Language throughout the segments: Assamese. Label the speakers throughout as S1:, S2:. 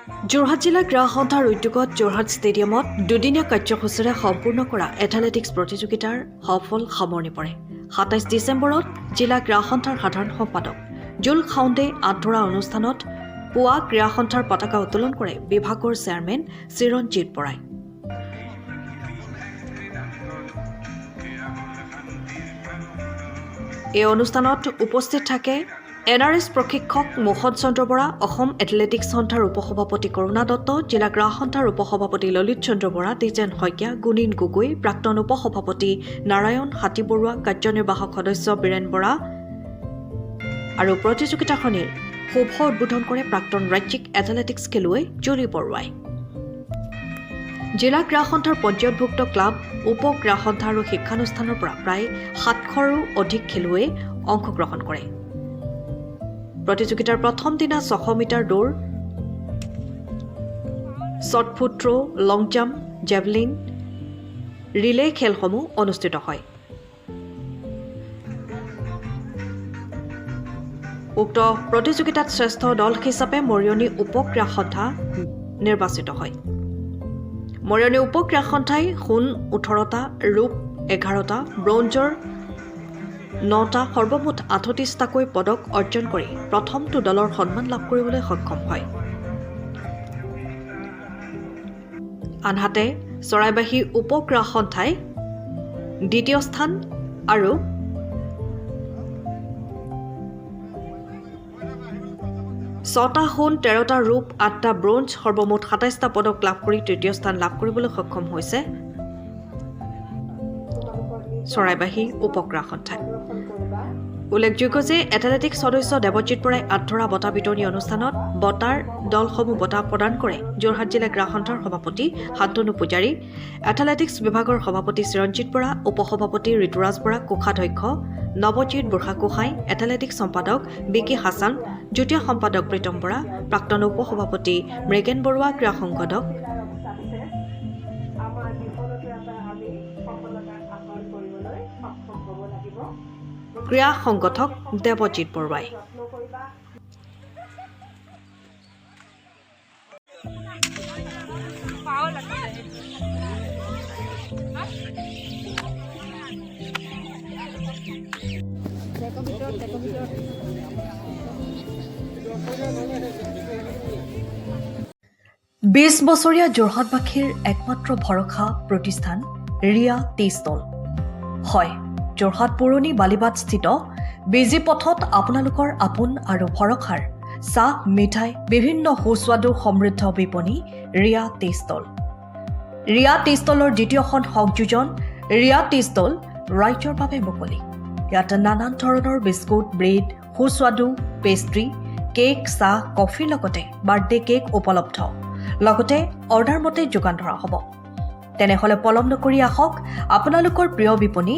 S1: যোৰহাট জিলা ক্ৰীড়া সন্থাৰ উদ্যোগত যোৰহাট ষ্টেডিয়ামত দুদিনীয়া কাৰ্যসূচীৰে সম্পূৰ্ণ কৰা এথলেটিক্স প্ৰতিযোগিতাৰ সফল সামৰণি পৰে। ২৭ ডিচেম্বৰত জিলা ক্ৰীড়া সন্থাৰ সাধাৰণ সম্পাদক জুল খাউণ্ডে আঁতৰা অনুষ্ঠানত পুৱা ক্ৰীড়া সন্থাৰ পতাকা উত্তোলন কৰে বিভাগৰ চেয়াৰমেন চিৰঞ্জিত বৰাই। এই অনুষ্ঠানত উপস্থিত থাকে NRS প্ৰশিক্ষক মোহন চন্দ্ৰ বৰা, অসম এথলেটিক্স সন্থাৰ উপসভাপতি কৰুণা দত্ত, জিলা ক্ৰীড়া সন্থাৰ উপসভাপতি ললিত চন্দ্ৰ বৰা, দ্বিজেন শইকীয়া, গুণীন গগৈ, প্ৰাক্তন উপসভাপতি নাৰায়ণ হাতীবৰুৱা, কাৰ্যনিৰ্বাহক সদস্য বীৰেন বৰা আৰু প্ৰতিযোগিতাখনিৰ শুভ উদ্বোধন কৰে প্ৰাক্তন ৰাজ্যিক এথলেটিক্স খেলুৱৈ জুৰি বৰুৱাই। জিলা ক্ৰীড়া সন্থাৰ পঞ্জীয়নভুক্ত ক্লাব, উপ ক্ৰীড়া সন্থা আৰু শিক্ষানুষ্ঠানৰ পৰা প্ৰায় ৭০০ৰো অধিক খেলুৱৈয়ে অংশগ্ৰহণ কৰে। প্ৰতিযোগিতাৰ প্ৰথম দিনা ৬০০ মিটাৰ দৌৰ, শ্বটপুট থ্ৰ, লং জাম্প, জেভলিন, ৰিলে খেলসমূহ অনুষ্ঠিত হয়। উক্ত প্ৰতিযোগিতাত শ্ৰেষ্ঠ দল হিচাপে মৰিয়নি উপ ক্ৰীড়া সন্থা নিৰ্বাচিত হয়। মৰিয়নি উপ ক্ৰীড়া সন্থাই সোণ ১৮টা, ৰূপ 11টা, ব্ৰঞ্জৰ 9টা, সৰ্বমুঠ 38টাকৈ পদক অৰ্জন কৰি প্ৰথমটো দলৰ সন্মান লাভ কৰিবলৈ সক্ষম হয়। আনহাতে চৰাইবাহী উপ ক্ৰীড়া সন্থাই দ্বিতীয় স্থান আৰু ছটা সোণ, 13টা ৰূপ, 8টা ব্ৰঞ্জ, সৰ্বমুঠ 27টা পদক লাভ কৰি তৃতীয় স্থান লাভ কৰিবলৈ সক্ষম হৈছে চৰাইবাহী উপ ক্ৰীড়া সন্থাই। উল্লেখযোগ্য যে এথলেটিক্স সদস্য দেৱজিৎ বৰাই আঁতৰা বঁটা বিতৰণী অনুষ্ঠানত বঁটাৰ দলসমূহ বঁটা প্ৰদান কৰে যোৰহাট জিলা ক্ৰীড়া সন্থাৰ সভাপতি শান্তনু পূজাৰী, এথলেটিক্স বিভাগৰ সভাপতি চিৰঞ্জিত বৰা, উপসভাপতি ঋতুৰাজ বৰা, কোষাধ্যক্ষ নৱজিৎ বুঢ়াগোহাঁই, এথলেটিক্স সম্পাদক বিকি হাছান, যুটীয়া সম্পাদক প্ৰীতম বৰা, প্ৰাক্তন উপসভাপতি মৃগেন বৰুৱা, ক্ৰীড়া সংগঠক দেৱজিৎ বৰুৱাই। বিশ বছৰীয়া যোৰহাটবাসীৰ একমাত্ৰ ভৰসা প্ৰতিষ্ঠান ৰিয়া টি ষ্টল। হয়, যোৰহাট পুৰণি বালিবাটস্থিত বিজি পথত আপোনালোকৰ আপোন আৰু ভৰসাৰ চাহ, মিঠাই, বিভিন্ন সুস্বাদু সমৃদ্ধ বিপণী Riya tea stall. Riya tea ষ্টলৰ দ্বিতীয়খন সংযোজন ৰিয়া টি ষ্টল ৰাইজৰ বাবে মুকলি। ইয়াত নানান ধৰণৰ বিস্কুট, ব্ৰেড, সুস্বাদু পেষ্ট্ৰি, কেক, চাহ, কফিৰ লগতে বাৰ্থডে কেক উপলব্ধ। লগতে অৰ্ডাৰ মতে যোগান ধৰা হ'ব। তেনেহ'লে পলম নকৰি আহক আপোনালোকৰ প্ৰিয় বিপণী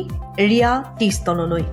S1: ৰিয়া টি ষ্টললৈ।